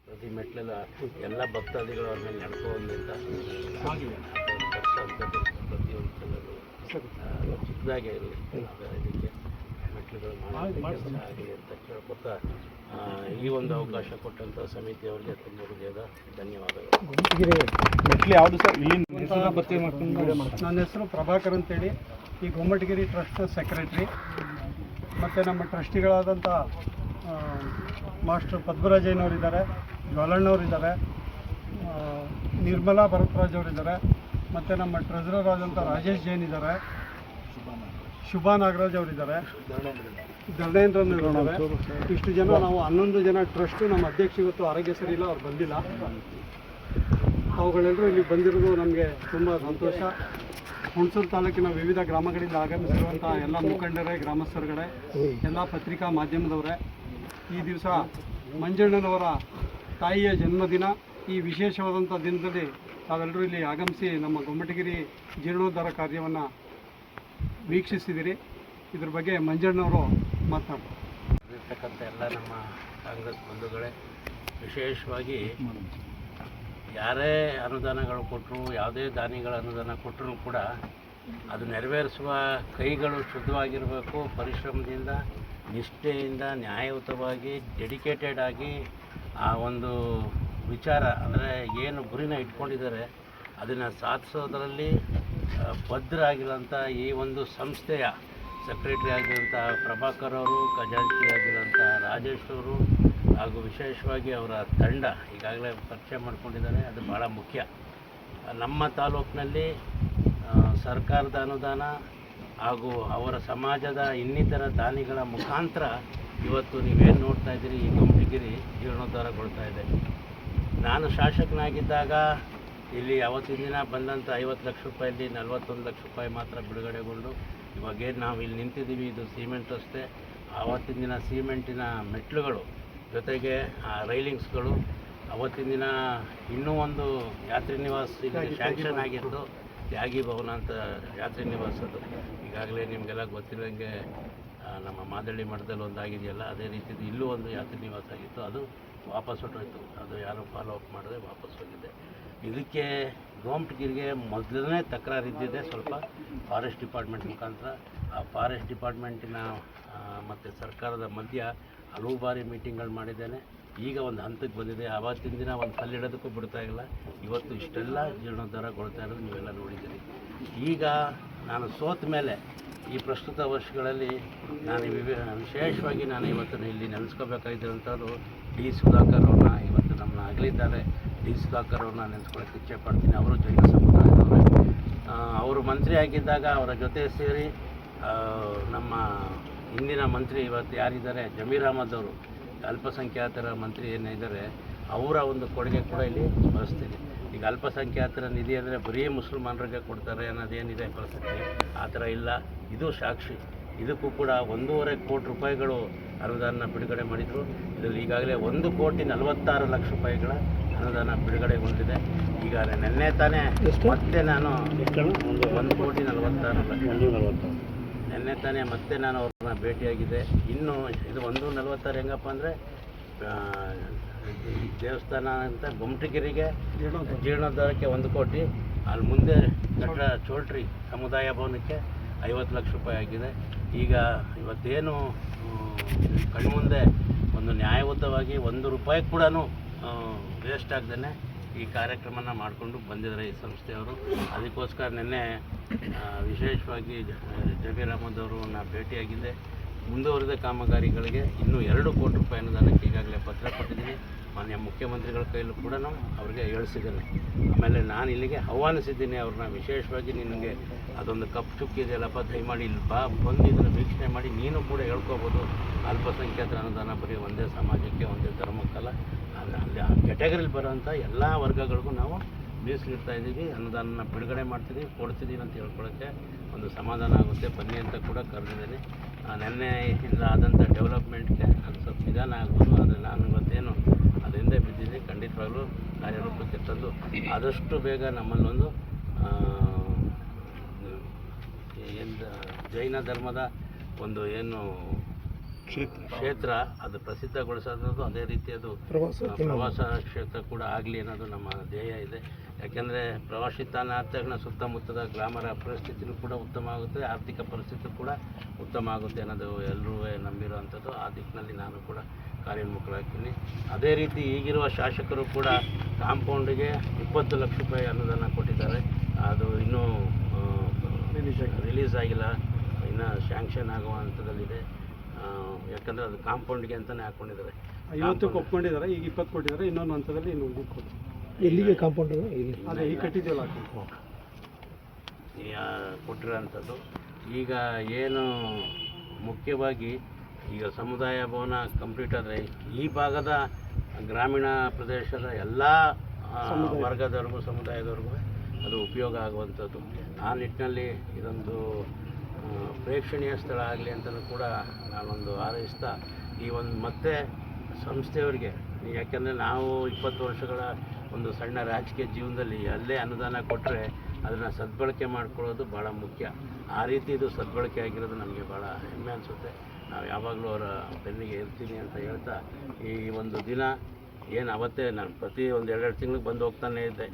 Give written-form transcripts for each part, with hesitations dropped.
ಪ್ರತಿ ಮೆಟ್ಲೆಲ್ಲ ಎಲ್ಲ ಭಕ್ತಾದಿಗಳು ಅವ್ರ ಮೇಲೆ ನಡ್ಕೊಂಡ್ರಿಂದ ಪ್ರತಿಯೊಂದು ಚಿಕ್ಕದಾಗೇ ಇರಲಿ ಇದಕ್ಕೆ ಮೆಟ್ಲುಗಳು ಆಗಲಿ ಅಂತ ಕೇಳ್ಕೊತಾ ಈ ಒಂದು ಅವಕಾಶ ಕೊಟ್ಟಂಥ ಸಮಿತಿಯವರಿಗೆ ತುಂಬ ಹೃದಯದ ಧನ್ಯವಾದಗಳು. ಮೆಟ್ಲು ಯಾವುದು ಸರ್? ಇಲ್ಲಿ ನನ್ನ ಹೆಸರು ಪ್ರಭಾಕರ್ ಅಂತೇಳಿ, ಈ ಗೊಮ್ಮಟಗಿರಿ ಟ್ರಸ್ಟ್ ಸೆಕ್ರೆಟ್ರಿ. ಮತ್ತು ನಮ್ಮ ಟ್ರಸ್ಟಿಗಳಾದಂಥ ಮಾಸ್ಟರ್ ಪದ್ಮರಾಜಯ್ಯನವರಿದ್ದಾರೆ, ಜ್ವಾಲಣ್ಣವರಿದ್ದಾರೆ, ನಿರ್ಮಲಾ ಭರತ್ರಾಜ್ ಅವರಿದ್ದಾರೆ, ಮತ್ತು ನಮ್ಮ ಟ್ರೆಜರರ್ ಆದಂಥ ರಾಜೇಶ್ ಜೈನ್ ಇದ್ದಾರೆ, ಶುಭಾ ನಾಗರಾಜ್ ಅವರಿದ್ದಾರೆ, ಧರ್ಮೇಂದ್ರನವರಿದ್ದಾರೆ. ಇಷ್ಟು ಜನ ನಾವು 11 ಜನ ಟ್ರಸ್ಟು. ನಮ್ಮ ಅಧ್ಯಕ್ಷ ಇವತ್ತು ಆರೋಗ್ಯ ಸರಿ ಇಲ್ಲ, ಅವ್ರು ಬಂದಿಲ್ಲ. ಅವುಗಳೆಲ್ಲರೂ ಇಲ್ಲಿ ಬಂದಿರೋದು ನಮಗೆ ತುಂಬ ಸಂತೋಷ. ಹುಣಸೂರು ತಾಲೂಕಿನ ವಿವಿಧ ಗ್ರಾಮಗಳಿಂದ ಆಗಮಿಸಿರುವಂಥ ಎಲ್ಲ ಮುಖಂಡರೇ, ಗ್ರಾಮಸ್ಥರುಗಳೇ, ಎಲ್ಲ ಪತ್ರಿಕಾ ಮಾಧ್ಯಮದವರೇ, ಈ ದಿವಸ ಮಂಜಣ್ಣನವರ ತಾಯಿಯ ಜನ್ಮದಿನ. ಈ ವಿಶೇಷವಾದಂಥ ದಿನದಲ್ಲಿ ತಾವೆಲ್ಲರೂ ಇಲ್ಲಿ ಆಗಮಿಸಿ ನಮ್ಮ ಗೊಮ್ಮಟಗಿರಿ ಜೀರ್ಣೋದ್ಧಾರ ಕಾರ್ಯವನ್ನು ವೀಕ್ಷಿಸಿದಿರಿ. ಇದ್ರ ಬಗ್ಗೆ ಮಂಜಣ್ಣವರು ಮಾತನಾಡ್ತಾರೆ. ಇರ್ತಕ್ಕಂಥ ಎಲ್ಲ ನಮ್ಮ ಕಾಂಗ್ರೆಸ್ ಬಂಧುಗಳೇ, ವಿಶೇಷವಾಗಿ ಯಾರೇ ಅನುದಾನಗಳು ಕೊಟ್ಟರು, ಯಾವುದೇ ದಾನಿಗಳ ಅನುದಾನ ಕೊಟ್ಟರೂ ಕೂಡ ಅದು ನೆರವೇರಿಸುವ ಕೈಗಳು ಶುದ್ಧವಾಗಿರಬೇಕು. ಪರಿಶ್ರಮದಿಂದ, ನಿಷ್ಠೆಯಿಂದ, ನ್ಯಾಯಯುತವಾಗಿ, ಡೆಡಿಕೇಟೆಡ್ ಆಗಿ ಆ ಒಂದು ವಿಚಾರ ಅಂದರೆ ಏನು ಗುರಿನ ಇಟ್ಕೊಂಡಿದ್ದಾರೆ ಅದನ್ನು ಸಾಧಿಸೋದರಲ್ಲಿ ಬದ್ಧರಾಗಿರೋಂಥ ಈ ಒಂದು ಸಂಸ್ಥೆಯ ಸೆಕ್ರೆಟರಿ ಆಗಿರೋಂಥ ಪ್ರಭಾಕರ್ ಅವರು, ಖಜಾಂಚಿ ಆಗಿರೋಂಥ ರಾಜೇಶ್ ಅವರು ಹಾಗೂ ವಿಶೇಷವಾಗಿ ಅವರ ತಂಡ ಈಗಾಗಲೇ ಪರಿಚಯ ಮಾಡಿಕೊಂಡಿದ್ದಾರೆ. ಅದು ಭಾಳ ಮುಖ್ಯ. ನಮ್ಮ ತಾಲೂಕಿನಲ್ಲಿ ಸರ್ಕಾರದ ಅನುದಾನ ಹಾಗೂ ಅವರ ಸಮಾಜದ ಇನ್ನಿತರ ದಾನಿಗಳ ಮುಖಾಂತರ ಇವತ್ತು ನೀವೇನು ನೋಡ್ತಾ ಇದ್ದೀರಿ, ಈ ಗೊಮ್ಮಟಗಿರಿ ಜೀರ್ಣೋದ್ಧಾರಗೊಳ್ತಾ ಇದೆ. ನಾನು ಶಾಸಕನಾಗಿದ್ದಾಗ ಇಲ್ಲಿ ಅವತ್ತಿನ ದಿನ ಬಂದಂಥ 50 ಲಕ್ಷ ರೂಪಾಯಲ್ಲಿ 41 ಲಕ್ಷ ರೂಪಾಯಿ ಮಾತ್ರ ಬಿಡುಗಡೆಗೊಂಡು ಇವಾಗೇನು ನಾವು ಇಲ್ಲಿ ನಿಂತಿದ್ದೀವಿ, ಇದು ಸಿಮೆಂಟ್ ರಸ್ತೆ. ಆವತ್ತಿನ ದಿನ ಸಿಮೆಂಟಿನ ಮೆಟ್ಲುಗಳು ಜೊತೆಗೆ ಆ ರೈಲಿಂಗ್ಸ್ಗಳು, ಅವತ್ತಿನ ದಿನ ಇನ್ನೂ ಒಂದು ಯಾತ್ರಿ ನಿವಾಸ ಇಲ್ಲಿ ಶ್ಯಾಂಕ್ಷನ್ ಆಗಿತ್ತು, ತ್ಯಾಗಿ ಭವನ ಅಂತ ಯಾತ್ರಿ ನಿವಾಸದ್ದು. ಈಗಾಗಲೇ ನಿಮಗೆಲ್ಲ ಗೊತ್ತಿರೋಂಗೆ ನಮ್ಮ ಮಾದಳ್ಳಿ ಮಠದಲ್ಲಿ ಒಂದು ಆಗಿದೆಯಲ್ಲ, ಅದೇ ರೀತಿದು ಇಲ್ಲೂ ಒಂದು ಯಾತ್ರಿ ನಿವಾಸ ಆಗಿತ್ತು. ಅದು ವಾಪಸ್ ಹೊಟ್ಟೋಯ್ತು. ಅದು ಯಾರು ಫಾಲೋ ಅಪ್ ಮಾಡದೆ ವಾಪಸ್ ಹೋಗಿದೆ. ಇದಕ್ಕೆ ಗೊಮ್ಮಟಗಿರಿಗೆ ಮೊದಲನೇ ತಕರಾರು ಇದ್ದಿದೆ ಸ್ವಲ್ಪ ಫಾರೆಸ್ಟ್ ಡಿಪಾರ್ಟ್ಮೆಂಟ್ ಮುಖಾಂತರ. ಆ ಫಾರೆಸ್ಟ್ ಡಿಪಾರ್ಟ್ಮೆಂಟಿನ ಮತ್ತು ಸರ್ಕಾರದ ಮಧ್ಯ ಹಲವು ಬಾರಿ ಮೀಟಿಂಗ್ಗಳು ಮಾಡಿದ್ದೇನೆ. ಈಗ ಒಂದು ಹಂತಕ್ಕೆ ಬಂದಿದೆ. ಆವತ್ತಿನ ದಿನ ಒಂದು ಕಲ್ಲಿಡೋದಕ್ಕೂ ಬಿಡ್ತಾ ಇಲ್ಲ. ಇವತ್ತು ಇಷ್ಟೆಲ್ಲ ಜೀರ್ಣೋದ್ಧಾರಗೊಳ್ತಾ ಇರೋದು ನೀವೆಲ್ಲ ನೋಡಿದ್ದೀರಿ. ಈಗ ನಾನು ಸೋತ ಮೇಲೆ ಈ ಪ್ರಸ್ತುತ ವರ್ಷಗಳಲ್ಲಿ ನಾನು ವಿಶೇಷವಾಗಿ ನಾನು ಇವತ್ತು ಇಲ್ಲಿ ನೆನೆಸ್ಕೋಬೇಕಾಗಿದ್ದಂಥದ್ದು ಡಿ ಸುಧಾಕರ್ ಅವ್ರನ್ನ. ಇವತ್ತು ನಮ್ಮನ್ನ ಅಗಲಿದ್ದಾರೆ. ಡಿ ಸುಧಾಕರ್ ಅವ್ರನ್ನ ನೆನೆಸ್ಕೊಳ್ಳೋಕೆ ಇಚ್ಛೆ ಪಡ್ತೀನಿ. ಅವರು ಜೈನ ಸಮುದಾಯದವರು. ಅವರು ಮಂತ್ರಿ ಆಗಿದ್ದಾಗ ಅವರ ಜೊತೆ ಸೇರಿ ನಮ್ಮ ಹಿಂದಿನ ಮಂತ್ರಿ ಇವತ್ತು ಯಾರಿದ್ದಾರೆ ಜಮೀರ್ ಅಹಮದ್ ಅವರು, ಅಲ್ಪಸಂಖ್ಯಾತರ ಮಂತ್ರಿ ಏನಿದ್ದಾರೆ, ಅವರ ಒಂದು ಕೊಡುಗೆ ಕೂಡ ಇಲ್ಲಿ ಬಳಸ್ತೀನಿ. ಈಗ ಅಲ್ಪಸಂಖ್ಯಾತರ ನಿಧಿ ಅಂದರೆ ಬರೀ ಮುಸಲ್ಮಾನರಿಗೆ ಕೊಡ್ತಾರೆ ಅನ್ನೋದೇನಿದೆ ಪರಿಸ್ಥಿತಿ, ಆ ಥರ ಇಲ್ಲ. ಇದು ಸಾಕ್ಷಿ. ಇದಕ್ಕೂ ಕೂಡ 1.5 ಕೋಟಿ ರೂಪಾಯಿಗಳು ಅನುದಾನ ಬಿಡುಗಡೆ ಮಾಡಿದರು. ಇದರಲ್ಲಿ ಈಗಾಗಲೇ 1,46 ಲಕ್ಷ ರೂಪಾಯಿಗಳ ಅನುದಾನ ಬಿಡುಗಡೆಗೊಂಡಿದೆ. ಈಗ ನಿನ್ನೆ ತಾನೇ ಮತ್ತೆ ನಾನು 1,46 ಲಕ್ಷ ನಿನ್ನೆ ತಾನೇ ಮತ್ತೆ ನಾನು ಅವ್ರನ್ನ ಭೇಟಿಯಾಗಿದೆ. ಇನ್ನೂ ಇದು 1,46 ಹೆಂಗಪ್ಪ ಅಂದರೆ ದೇವಸ್ಥಾನ ಅಂತ ಗೊಮ್ಮಟಗಿರಿಗೆ ಜೀರ್ಣೋದ್ಧಾರಕ್ಕೆ 1 ಕೋಟಿ, ಅಲ್ಲಿ ಮುಂದೆ ಕಟ್ಟಡ ಚೋಲ್ಟ್ರಿ ಸಮುದಾಯ ಭವನಕ್ಕೆ 50 ಲಕ್ಷ ರೂಪಾಯಿ ಆಗಿದೆ. ಈಗ ಇವತ್ತೇನು ಕಣ್ಮುಂದೆ ಒಂದು ನ್ಯಾಯಯುತವಾಗಿ 1 ರೂಪಾಯಿ ಕೂಡ ವೇಸ್ಟ್ ಆಗ್ದೇ ಈ ಕಾರ್ಯಕ್ರಮನ ಮಾಡಿಕೊಂಡು ಬಂದಿದ್ದಾರೆ ಈ ಸಂಸ್ಥೆಯವರು. ಅದಕ್ಕೋಸ್ಕರ ನಿನ್ನೆ ವಿಶೇಷವಾಗಿ ಜಮೀರ್ ಅಹಮದ್ ಅವರನ್ನ ಭೇಟಿಯಾಗಿದ್ದೆ. ಮುಂದುವರಿದ ಕಾಮಗಾರಿಗಳಿಗೆ ಇನ್ನೂ 2 ಕೋಟಿ ರೂಪಾಯಿ ಅನುದಾನಕ್ಕೆ ಈಗಾಗಲೇ ಪತ್ರ ಕೊಟ್ಟಿದ್ದೀನಿ. ಮಾನ್ಯ ಮುಖ್ಯಮಂತ್ರಿಗಳ ಕೈಲೂ ಕೂಡ ಅವ್ರಿಗೆ ಹೇಳಿಸಿದ್ದೇನೆ. ಆಮೇಲೆ ನಾನು ಇಲ್ಲಿಗೆ ಆಹ್ವಾನಿಸಿದ್ದೀನಿ ಅವ್ರನ್ನ. ವಿಶೇಷವಾಗಿ ನಿನಗೆ ಅದೊಂದು ಕಪ್ ಚುಕ್ಕಿ ಇದೆಯಲ್ಲಪ್ಪ, ದಯಮಾಡಿ ಇಲ್ಲಿ ಬಂದು ಇದನ್ನು ವೀಕ್ಷಣೆ ಮಾಡಿ ನೀನು ಕೂಡ ಹೇಳ್ಕೋಬೋದು. ಅಲ್ಪಸಂಖ್ಯಾತರ ಅನುದಾನ ಬರೀ ಒಂದೇ ಸಮಾಜಕ್ಕೆ ಒಂದೇ ಥರ ಕ್ಯಾಟಗರಿಲಿ ಬರೋಂಥ ಎಲ್ಲ ವರ್ಗಗಳಿಗೂ ನಾವು ಮೀಸಲಿಡ್ತಾ ಇದ್ದೀವಿ. ಅನುದಾನ ಬಿಡುಗಡೆ ಮಾಡ್ತಿದ್ದೀವಿ, ಕೊಡ್ತಿದ್ದೀವಿ ಅಂತ ಹೇಳ್ಕೊಳ್ಳೋಕ್ಕೆ ಒಂದು ಸಮಾಧಾನ ಆಗುತ್ತೆ. ಬನ್ನಿ ಅಂತ ಕೂಡ ಕರೆದಿದ್ದೀನಿ. ನೆನ್ನೆಯಿಂದ ಆದಂಥ ಡೆವಲಪ್ಮೆಂಟ್ಗೆ ಅದು ಸ್ವಲ್ಪ ನಿಧಾನ ಆಗ್ಬೋದು, ಆದರೆ ನಾನು ಇವತ್ತೇನು ಅದರಿಂದ ಬಿದ್ದಿದ್ದೀನಿ. ಖಂಡಿತವಾಗ್ಲೂ ಕಾರ್ಯರೂಪಕ್ಕೆ ತಂದು ಆದಷ್ಟು ಬೇಗ ನಮ್ಮಲ್ಲೊಂದು ಏನು ಜೈನ ಧ್ಯರ್ಮದ ಒಂದು ಏನು ಕ್ಷೇತ್ರ ಅದು ಪ್ರಸಿದ್ಧಗೊಳಿಸೋದು, ಅದೇ ರೀತಿ ಅದು ಪ್ರವಾಸ ಕ್ಷೇತ್ರ ಕೂಡ ಆಗಲಿ ಅನ್ನೋದು ನಮ್ಮ ಧ್ಯೇಯ ಇದೆ. ಯಾಕೆಂದರೆ ಪ್ರವಾಸಿ ತಾಣ ಆದ ತಕ್ಷಣ ಸುತ್ತಮುತ್ತದ ಗ್ರಾಮರ ಪರಿಸ್ಥಿತಿನೂ ಕೂಡ ಉತ್ತಮ ಆಗುತ್ತೆ, ಆರ್ಥಿಕ ಪರಿಸ್ಥಿತಿ ಕೂಡ ಉತ್ತಮ ಆಗುತ್ತೆ ಅನ್ನೋದು ಎಲ್ಲರೂ ನಂಬಿರುವಂಥದ್ದು. ಆ ದಿಕ್ಕಿನಲ್ಲಿ ನಾನು ಕೂಡ ಕಾರ್ಯೋನ್ಮುಖರಾಗ್ತೀನಿ. ಅದೇ ರೀತಿ ಈಗಿರುವ ಶಾಸಕರು ಕೂಡ ಕಾಂಪೌಂಡಿಗೆ 20 ಲಕ್ಷ ರೂಪಾಯಿ ಅನುದಾನ ಕೊಟ್ಟಿದ್ದಾರೆ. ಅದು ಇನ್ನೂ ರಿಲೀಸ್ ಆಗಿಲ್ಲ, ಇನ್ನು ಸ್ಯಾಂಕ್ಷನ್ ಆಗುವ ಹಂತದಲ್ಲಿದೆ. ಯಾಕಂದರೆ ಅದು ಕಾಂಪೌಂಡ್ಗೆ ಅಂತಲೇ ಹಾಕ್ಕೊಂಡಿದ್ದಾರೆ. 50 ಒಪ್ಕೊಂಡಿದ್ದಾರೆ, ಈಗ 20 ಕೊಟ್ಟಿದ್ದಾರೆ. ಇನ್ನೊಂದು ಹಂತದಲ್ಲಿ ಇನ್ನೊಂದು ಕೊಟ್ಟು ಎಲ್ಲಿಗೆ ಕಾಂಪೌಂಡ್ ಅದೇ ಈಗ ಕಟ್ಟಿದ್ದೀವಲ್ಲ ಕೊಟ್ಟಿರೋಂಥದ್ದು. ಈಗ ಏನು ಮುಖ್ಯವಾಗಿ ಈಗ ಸಮುದಾಯ ಭವನ ಕಂಪ್ಲೀಟ್ ಆದರೆ ಈ ಭಾಗದ ಗ್ರಾಮೀಣ ಪ್ರದೇಶದ ಎಲ್ಲ ವರ್ಗದವ್ರಿಗೂ ಸಮುದಾಯದವ್ರಿಗೂ ಅದು ಉಪಯೋಗ ಆಗುವಂಥದ್ದು. ಆ ನಿಟ್ಟಿನಲ್ಲಿ ಇದೊಂದು ಪ್ರೇಕ್ಷಣೀಯ ಸ್ಥಳ ಆಗಲಿ ಅಂತಲೂ ಕೂಡ ನಾನೊಂದು ಹಾರೈಸ್ತಾ ಈ ಒಂದು ಮತ್ತೆ ಸಂಸ್ಥೆಯವರಿಗೆ, ಯಾಕೆಂದರೆ ನಾವು 20 ವರ್ಷಗಳ ಒಂದು ಸಣ್ಣ ರಾಜಕೀಯ ಜೀವನದಲ್ಲಿ ಅಲ್ಲೇ ಅನುದಾನ ಕೊಟ್ಟರೆ ಅದನ್ನು ಸದ್ಬಳಕೆ ಮಾಡ್ಕೊಳ್ಳೋದು ಭಾಳ ಮುಖ್ಯ. ಆ ರೀತಿ ಇದು ಸದ್ಬಳಕೆ ಆಗಿರೋದು ನಮಗೆ ಭಾಳ ಹೆಮ್ಮೆ ಅನಿಸುತ್ತೆ. ನಾವು ಯಾವಾಗಲೂ ಅವರ ಬೆನ್ನಿಗೆ ಇರ್ತೀನಿ ಅಂತ ಹೇಳ್ತಾ ಈ ಒಂದು ದಿನ ಏನು ಅವತ್ತೇ ನಾನು ಪ್ರತಿ ಒಂದು 2 ತಿಂಗಳಿಗೆ ಬಂದು ಹೋಗ್ತಾನೆ ಇದ್ದೆ.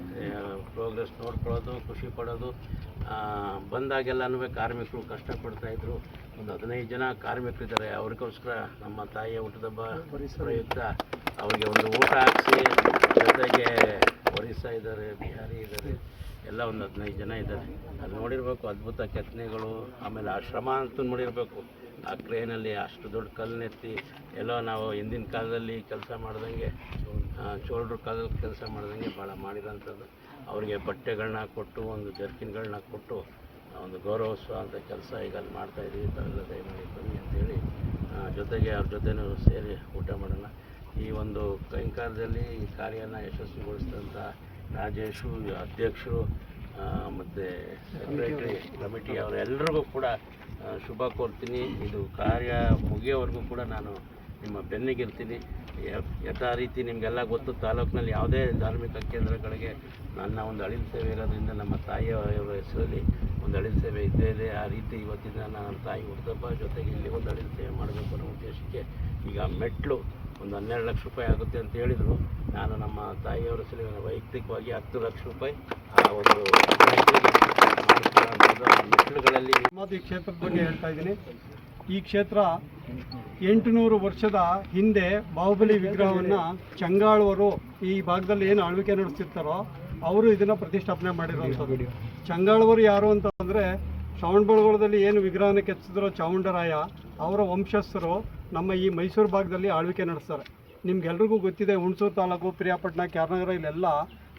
ಪ್ರೋಗ್ರೆಸ್ ನೋಡ್ಕೊಳ್ಳೋದು, ಖುಷಿ ಪಡೋದು. ಬಂದಾಗೆಲ್ಲನೂ ಕಾರ್ಮಿಕರು ಕಷ್ಟಪಡ್ತಾಯಿದ್ರು. ಒಂದು 15 ಜನ ಕಾರ್ಮಿಕರಿದ್ದಾರೆ. ಅವ್ರಿಗೋಸ್ಕರ ನಮ್ಮ ತಾಯಿಯ ಊಟದಬ್ಬ ಪ್ರಯುಕ್ತ ಅವರಿಗೆ ಒಂದು ಊಟ ಹಾಕಿಸಿ, ಜೊತೆಗೆ ಒರಿಸ್ಸಾ ಇದ್ದಾರೆ, ಬಿಹಾರಿ ಇದ್ದಾರೆ, ಎಲ್ಲ ಒಂದು 15 ಜನ ಇದ್ದಾರೆ. ಅದು ನೋಡಿರಬೇಕು, ಅದ್ಭುತ ಕೆತ್ತನೆಗಳು. ಆಮೇಲೆ ಆ ಶ್ರಮ ಅಂತೂ ನೋಡಿರಬೇಕು. ಆ ಕ್ರೇನಲ್ಲಿ ಅಷ್ಟು ದೊಡ್ಡ ಕಲ್ಲನ್ನೆತ್ತಿ ಎಲ್ಲೋ ನಾವು ಹಿಂದಿನ ಕಾಲದಲ್ಲಿ ಕೆಲಸ ಮಾಡ್ದಂಗೆ, ಚೋಳರ ಕಾಲದಲ್ಲಿ ಕೆಲಸ ಮಾಡ್ದಂಗೆ ಭಾಳ ಮಾಡಿರೋಂಥದ್ದು. ಅವರಿಗೆ ಬಟ್ಟೆಗಳನ್ನ ಕೊಟ್ಟು, ಒಂದು ಜರ್ಕಿನ್ಗಳನ್ನ ಕೊಟ್ಟು ಒಂದು ಗೌರವಿಸುವ ಅಂಥ ಕೆಲಸ ಈಗ ಅಲ್ಲಿ ಮಾಡ್ತಾಯಿದ್ದೀವಿ. ತಾವೆಲ್ಲ ದಯಮಾಡಿ ಬನ್ನಿ ಅಂತೇಳಿ ಜೊತೆಗೆ ಅವ್ರ ಜೊತೆನೂ ಸೇರಿ ಊಟ ಮಾಡೋಣ. ಈ ಒಂದು ಕೈಂಕಾರದಲ್ಲಿ ಈ ಕಾರ್ಯನ ಯಶಸ್ವಿಗೊಳಿಸಿದಂಥ ರಾಜೇಶು, ಅಧ್ಯಕ್ಷರು ಮತ್ತು ಸೆಕ್ರೆಟರಿ ಕಮಿಟಿ ಅವರೆಲ್ಲರಿಗೂ ಕೂಡ ಶುಭ ಕೋರ್ತೀನಿ. ಇದು ಕಾರ್ಯ ಮುಗಿಯೋವರೆಗೂ ಕೂಡ ನಾನು ನಿಮ್ಮ ಬೆನ್ನಿಗಿರ್ತೀನಿ. ಯಥಾ ರೀತಿ ನಿಮಗೆಲ್ಲ ಗೊತ್ತು, ತಾಲೂಕಿನಲ್ಲಿ ಯಾವುದೇ ಧಾರ್ಮಿಕ ಕೇಂದ್ರಗಳಿಗೆ ನನ್ನ ಒಂದು ಅಳಿಲು ಸೇವೆ ಇರೋದ್ರಿಂದ ನಮ್ಮ ತಾಯಿಯವರ ಹೆಸರಲ್ಲಿ ಒಂದು ಅಳಿಲು ಸೇವೆ ಇದ್ದೇ ಇದೆ. ಆ ರೀತಿ ಇವತ್ತಿನ ನನ್ನ ತಾಯಿ ಹುಟ್ಟದಬ್ಬ ಜೊತೆಗೆ ಇಲ್ಲಿ ಒಂದು ಅಳಿಲು ಸೇವೆ ಮಾಡಬೇಕು ಅನ್ನೋ ಉದ್ದೇಶಕ್ಕೆ ಈಗ ಮೆಟ್ಲು ಒಂದು 12 ಲಕ್ಷ ರೂಪಾಯಿ ಆಗುತ್ತೆ ಅಂತ ಹೇಳಿದರು. ನಾನು ನಮ್ಮ ತಾಯಿಯವರ ಹೆಸರಲ್ಲಿ ವೈಯಕ್ತಿಕವಾಗಿ 10 ಲಕ್ಷ ರೂಪಾಯಿ ಆ ಒಂದು ಮೆಟ್ಲುಗಳಲ್ಲಿ ಈ ಕ್ಷೇತ್ರದ ಬಗ್ಗೆ ಹೇಳ್ತಾ ಇದ್ದೀನಿ. ಈ ಕ್ಷೇತ್ರ 800 ವರ್ಷದ ಹಿಂದೆ ಬಾಹುಬಲಿ ವಿಗ್ರಹವನ್ನು ಚಂಗಾಳವರು ಈ ಭಾಗದಲ್ಲಿ ಏನು ಆಳ್ವಿಕೆ ನಡೆಸ್ತಿರ್ತಾರೋ ಅವರು ಇದನ್ನು ಪ್ರತಿಷ್ಠಾಪನೆ ಮಾಡಿರುವಂಥದ್ದು. ಚಂಗಾಳವರು ಯಾರು ಅಂತಂದರೆ ಶ್ರವಣಬೆಳಗೊಳದಲ್ಲಿ ಏನು ವಿಗ್ರಹನ ಕೆತ್ತಿಸಿದ್ರೋ ಚಾಮುಂಡರಾಯ ಅವರ ವಂಶಸ್ಥರು ನಮ್ಮ ಈ ಮೈಸೂರು ಭಾಗದಲ್ಲಿ ಆಳ್ವಿಕೆ ನಡೆಸ್ತಾರೆ. ನಿಮ್ಗೆಲ್ರಿಗೂ ಗೊತ್ತಿದೆ, ಹುಣಸೂರು ತಾಲೂಕು, ಪ್ರಿಯಾಪಟ್ಟಣ, ಕ್ಯಾರನಗರ ಇಲ್ಲೆಲ್ಲ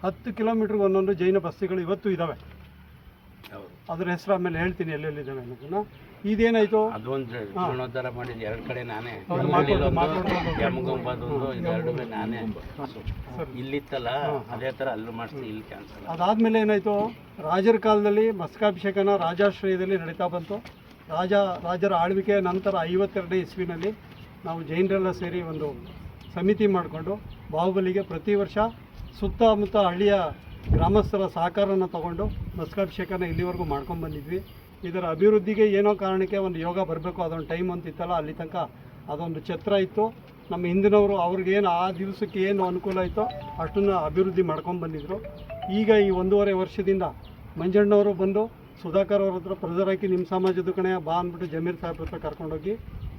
10 ಕಿಲೋಮೀಟ್ರಿಗೆ ಒಂದೊಂದು ಜೈನ ಬಸ್ತಿಗಳು ಇವತ್ತು ಇದ್ದಾವೆ. ಅದ್ರ ಹೆಸರು ಆಮೇಲೆ ಹೇಳ್ತೀನಿ ಎಲ್ಲೆಲ್ಲಿದ್ದಾವೆ ಅನ್ನೋದನ್ನ. ಇದೇನಾಯಿತು, ಅದೊಂದು ಜೀರ್ಣೋದ್ಧಾರ ಮಾಡಿದ್ದು 2 ಕಡೆ ನಾನೇ, ಯಮಗಂಬದೊಂದು, ಇದೆರಡು ನಾನೇ. ಇಲ್ಲಿತ್ತಲ್ಲ ಅದೇ ಥರ ಅಲ್ಲೂ ಮಾಡಿಸಿ ಇಲ್ಲಿ ಕ್ಯಾನ್ಸಲ್. ಅದಾದಮೇಲೆ ಏನಾಯಿತು, ರಾಜರ ಕಾಲದಲ್ಲಿ ಮಸ್ಕಾಭಿಷೇಕನ ರಾಜಾಶ್ರಯದಲ್ಲಿ ನಡೀತಾ ಬಂತು. ರಾಜರ ಆಳ್ವಿಕೆಯ ನಂತರ 52ನೇ ಇಸ್ವಿನಲ್ಲಿ ನಾವು ಜೈನರೆಲ್ಲ ಸೇರಿ ಒಂದು ಸಮಿತಿ ಮಾಡಿಕೊಂಡು ಬಾಹುಬಲಿಗೆ ಪ್ರತಿ ವರ್ಷ ಸುತ್ತಮುತ್ತ ಹಳ್ಳಿಯ ಗ್ರಾಮಸ್ಥರ ಸಹಕಾರನ ತಗೊಂಡು ಮಸ್ಕಾಭಿಷೇಕನ ಇಲ್ಲಿವರೆಗೂ ಮಾಡ್ಕೊಂಡು ಬಂದಿದ್ವಿ. ಇದರ ಅಭಿವೃದ್ಧಿಗೆ ಏನೋ ಕಾರಣಕ್ಕೆ ಒಂದು ಯೋಗ ಬರಬೇಕು, ಅದೊಂದು ಟೈಮ್ ಅಂತ ಇತ್ತಲ್ಲ, ಅಲ್ಲಿ ತನಕ ಅದೊಂದು ಛತ್ರ ಇತ್ತು. ನಮ್ಮ ಹಿಂದಿನವರು ಅವ್ರಿಗೇನು ಆ ದಿವಸಕ್ಕೆ ಏನು ಅನುಕೂಲ ಇತ್ತೋ ಅಷ್ಟನ್ನು ಅಭಿವೃದ್ಧಿ ಮಾಡ್ಕೊಂಡು ಬಂದಿದ್ದರು. ಈಗ ಈ 1.5 ವರ್ಷದಿಂದ ಮಂಜಣ್ಣವರು ಬಂದು ಸುಧಾಕರ್ ಅವ್ರ ಹತ್ರ ಪ್ರೆಸರ್ ಹಾಕಿ ನಿಮ್ಮ ಸಮಾಜದ ಕಣೆ ಬಾ ಅಂದ್ಬಿಟ್ಟು ಜಮೀರ್ ಸಾಹೇಬ್ರ ಹತ್ರ ಕರ್ಕೊಂಡೋಗಿ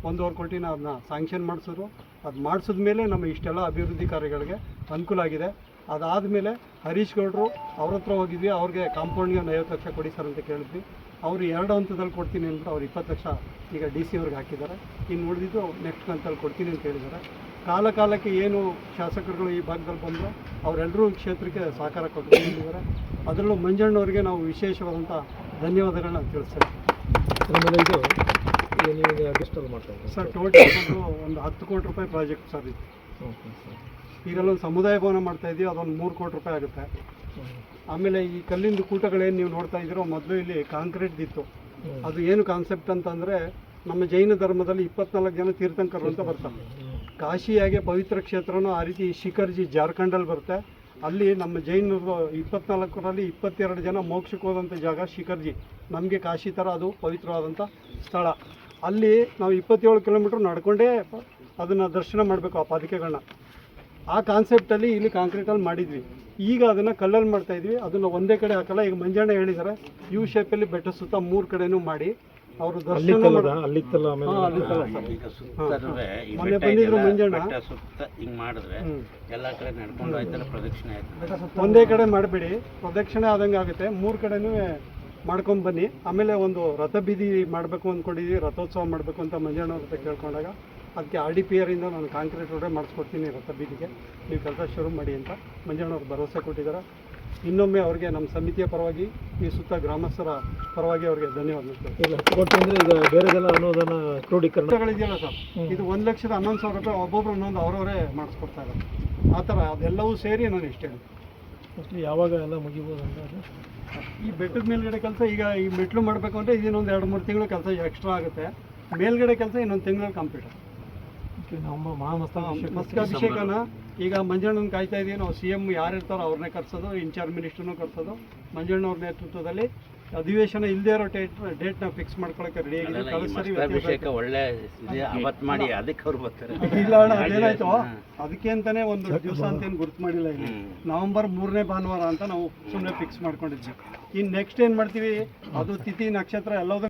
1.5 ಕೋಟಿನ ಅದನ್ನ ಸ್ಯಾಂಕ್ಷನ್ ಮಾಡಿಸಿದ್ರು. ಅದು ಮಾಡಿಸಿದ ಮೇಲೆ ನಮ್ಮ ಇಷ್ಟೆಲ್ಲ ಅಭಿವೃದ್ಧಿ ಕಾರ್ಯಗಳಿಗೆ ಅನುಕೂಲ ಆಗಿದೆ. ಅದಾದಮೇಲೆ ಹರೀಶ್ ಗೌಡರು ಅವ್ರ ಹತ್ರ ಹೋಗಿದ್ವಿ. ಅವ್ರಿಗೆ ಕಾಂಪೌಂಡ್ಗೆ ಒಂದು 50 ಲಕ್ಷ ಕೊಡಿ ಸರ್ ಅಂತ ಕೇಳಿದ್ವಿ. ಅವರು 2 ಹಂತದಲ್ಲಿ ಕೊಡ್ತೀನಿ ಅಂದ್ಬಿಟ್ಟು ಅವ್ರು 20 ಲಕ್ಷ ಈಗ DC ಅವ್ರಿಗೆ ಹಾಕಿದ್ದಾರೆ. ಇನ್ನು ಉಳಿದಿದ್ದು ನೆಕ್ಸ್ಟ್ ಹಂತದಲ್ಲಿ ಕೊಡ್ತೀನಿ ಅಂತ ಹೇಳಿದ್ದಾರೆ. ಕಾಲಕ್ಕೆ ಏನು ಶಾಸಕರುಗಳು ಈ ಭಾಗದಲ್ಲಿ ಬಂದರು ಅವರೆಲ್ಲರೂ ಕ್ಷೇತ್ರಕ್ಕೆ ಸಹಕಾರ ಕೊಟ್ಟಿದ್ದಾರೆ. ಅದರಲ್ಲೂ ಮಂಜಣ್ಣವರಿಗೆ ನಾವು ವಿಶೇಷವಾದಂಥ ಧನ್ಯವಾದಗಳನ್ನ ತಿಳಿಸ್ತೇವೆ. ಇದು ನೀವು ಮಾಡ್ತಾರೆ ಸರ್ ಟೋಟಲ್ ಒಂದು 10 ಕೋಟಿ ರೂಪಾಯಿ ಪ್ರಾಜೆಕ್ಟ್ ಸರ್ ಇದು. ಈಗ ಅಲ್ಲೊಂದು ಸಮುದಾಯ ಭವನ ಮಾಡ್ತಾ ಇದ್ದೀವಿ, ಅದೊಂದು 3 ಕೋಟಿ ರೂಪಾಯಿ ಆಗುತ್ತೆ. ಆಮೇಲೆ ಈ ಕಲ್ಲಿಂದು ಕೂಟಗಳೇನು ನೀವು ನೋಡ್ತಾ ಇದ್ದೀರೋ ಮೊದಲು ಇಲ್ಲಿ ಕಾಂಕ್ರೀಟ್ದಿತ್ತು. ಅದು ಏನು ಕಾನ್ಸೆಪ್ಟ್ ಅಂತಂದರೆ, ನಮ್ಮ ಜೈನ ಧರ್ಮದಲ್ಲಿ 24 ಜನ ತೀರ್ಥಂಕರು ಅಂತ ಬರ್ತಾರೆ. ಕಾಶಿಯಾಗೆ ಪವಿತ್ರ ಕ್ಷೇತ್ರನೂ ಆ ರೀತಿ ಶಿಖರ್ಜಿ ಜಾರ್ಖಂಡಲ್ಲಿ ಬರುತ್ತೆ. ಅಲ್ಲಿ ನಮ್ಮ ಜೈನರು 24ರಲ್ಲಿ 22 ಜನ ಮೋಕ್ಷಕ್ಕೆ ಹೋದಂಥ ಜಾಗ ಶಿಖರ್ಜಿ. ನಮಗೆ ಕಾಶಿ ಥರ ಅದು ಪವಿತ್ರವಾದಂಥ ಸ್ಥಳ. ಅಲ್ಲಿ ನಾವು 27 ಕಿಲೋಮೀಟ್ರ್ ನಡ್ಕೊಂಡೇ ಅದನ್ನು ದರ್ಶನ ಮಾಡಬೇಕು, ಆ ಪಾದಿಕೆಗಳನ್ನ. ಆ ಕಾನ್ಸೆಪ್ಟಲ್ಲಿ ಇಲ್ಲಿ ಕಾಂಕ್ರೀಟಲ್ಲಿ ಮಾಡಿದ್ವಿ. ಈಗ ಅದನ್ನು ಕಲ್ಲಲ್ಲಿ ಮಾಡ್ತಾಯಿದ್ವಿ. ಅದನ್ನು ಒಂದೇ ಕಡೆ ಹಾಕಲ್ಲ. ಈಗ ಮಂಜಣ್ಣ ಹೇಳಿದ್ದಾರೆ ಯು ಶೇಪಲ್ಲಿ ಬೆಟ್ಟ ಸುತ್ತ 3 ಕಡೆನೂ ಮಾಡಿ ಅವರು ದರ್ಶನ ಅಲ್ಲಿತ್ತಲ್ಲ ಈಗ ಸುತ್ತಲೂ ಈ ಮೊನ್ನೆ ಬೆಟ್ಟ ಬಂದಿದ್ರು ಇದೆಯಲ್ಲ, ಮಂಜಣ್ಣ. ಬೆಟ್ಟ ಸುತ್ತ ಹಿಂಗೆ ಮಾಡಿದ್ರೆ ಎಲ್ಲ ಕಡೆ ನಡ್ಕೊಂಡು ಹೋಯ್ತಾರೆ, ಪ್ರದಕ್ಷಿಣೆ ಆಯ್ತು. ಒಂದೇ ಕಡೆ ಮಾಡಬೇಡಿ, ಪ್ರದಕ್ಷಿಣೆ ಆದಂಗೆ ಆಗುತ್ತೆ. 3 ಕಡೆನೂ ಮಾಡ್ಕೊಂಡು ಬನ್ನಿ. ಆಮೇಲೆ ಒಂದು ರಥ ಬೀದಿ ಮಾಡಬೇಕು ಅಂದ್ಕೊಂಡಿದ್ದೀವಿ, ರಥೋತ್ಸವ ಮಾಡಬೇಕು ಅಂತ ಮಂಜಣ್ಣವ್ರ ಹತ್ರ ಕೇಳ್ಕೊಂಡಾಗ ಅದಕ್ಕೆ RDPR ಇಂದ ನಾನು ಕಾಂಕ್ರೀಟ್ ರೋಡೇ ಮಾಡಿಸ್ಕೊಡ್ತೀನಿ ರಥ ಬೀದಿಗೆ, ನೀವು ಕೆಲಸ ಶುರು ಮಾಡಿ ಅಂತ ಮಂಜಣ್ಣವ್ರು ಭರವಸೆ ಕೊಟ್ಟಿದ್ದಾರೆ. ಇನ್ನೊಮ್ಮೆ ಅವ್ರಿಗೆ ನಮ್ಮ ಸಮಿತಿಯ ಪರವಾಗಿ, ಈ ಸುತ್ತ ಗ್ರಾಮಸ್ಥರ ಪರವಾಗಿ ಅವ್ರಿಗೆ ಧನ್ಯವಾದ. ಈಗ 10 ಕೋಟಿ ಅಂದರೆ ಈಗ ಬೇರೆದೆಲ್ಲ ಅನುದಾನ ಕ್ರೋಢೀಕರಣಗಳಿದೆಯಲ್ಲ ಸರ್, ಇದು 1,11,000 ರೂಪಾಯಿ ಒಬ್ಬೊಬ್ರು ಒಂದೊಂದು ಅವರವರೇ ಮಾಡಿಸ್ಕೊಡ್ತಾ ಇದ್ದಾರೆ. ಆ ಥರ ಅದೆಲ್ಲವೂ ಸೇರಿ ನಾನು ಇಷ್ಟೇ. ಯಾವಾಗ ಎಲ್ಲ ಮುಗಿಬೋದು ಅಂತ ಅದು ಈ ಬೆಟ್ಟದ ಮೇಲ್ಗಡೆ ಕೆಲಸ ಈಗ ಈ ಮೆಟ್ಲು ಮಾಡಬೇಕು ಅಂದರೆ ಇನ್ನೊಂದು 2-3 ತಿಂಗಳು ಕೆಲಸ ಎಕ್ಸ್ಟ್ರಾ ಆಗುತ್ತೆ. ಮೇಲ್ಗಡೆ ಕೆಲಸ ಇನ್ನೊಂದು ತಿಂಗಳಲ್ಲಿ ಕಂಪ್ಲೀಟ್. ನಮ್ಮ ಮಸ್ತಕಾಭಿಷೇಕನ ಈಗ ಮಂಜಣ್ಣನ ಕಾಯ್ತಾ ಇದೀವಿ ನಾವು. CM ಯಾರು ಇರ್ತಾರೋ ಅವ್ರನ್ನೇ ಕರ್ಸೋದು, ಇನ್ಚಾರ್ಜ್ ಮಿನಿಸ್ಟರ್ನೂ ಕರ್ಸೋದು. ಮಂಜಣ್ಣವ್ರ ನೇತೃತ್ವದಲ್ಲಿ ಅಧಿವೇಶನ ಇಲ್ಲದೆ ಇರೋ ಡೇಟ್ನ ಫಿಕ್ಸ್ ಮಾಡ್ಕೊಳಕ್ಕೆ ರೆಡಿ ಆಗಿದೆ. ಅಭಿಷೇಕ ಒಳ್ಳೆ ಇದೆ, ಅವತ್ತು ಮಾಡಿ ಅದಕ್ಕೆ ಅವ್ರು ಬರ್ತಾರೆ. ಇಲ್ಲ ಅಣ್ಣ, ಅದೇನಾಯ್ತು ಅದಕ್ಕೆ ಅಂತಾನೆ ಒಂದು ದಿವಸ ಅಂತ ಏನು ಗುರ್ತು ಮಾಡಿಲ್ಲ. ಇಲ್ಲಿ ನವೆಂಬರ್ 3ನೇ ಭಾನುವಾರ ಅಂತ ನಾವು ಸುಮ್ಮನೆ ಫಿಕ್ಸ್ ಮಾಡ್ಕೊಂಡಿದ್ವಿ. ಇನ್ನು ನೆಕ್ಸ್ಟ್ ಏನು ಮಾಡ್ತೀವಿ, ಅದು ತಿಥಿ ನಕ್ಷತ್ರ ಎಲ್ಲದೂ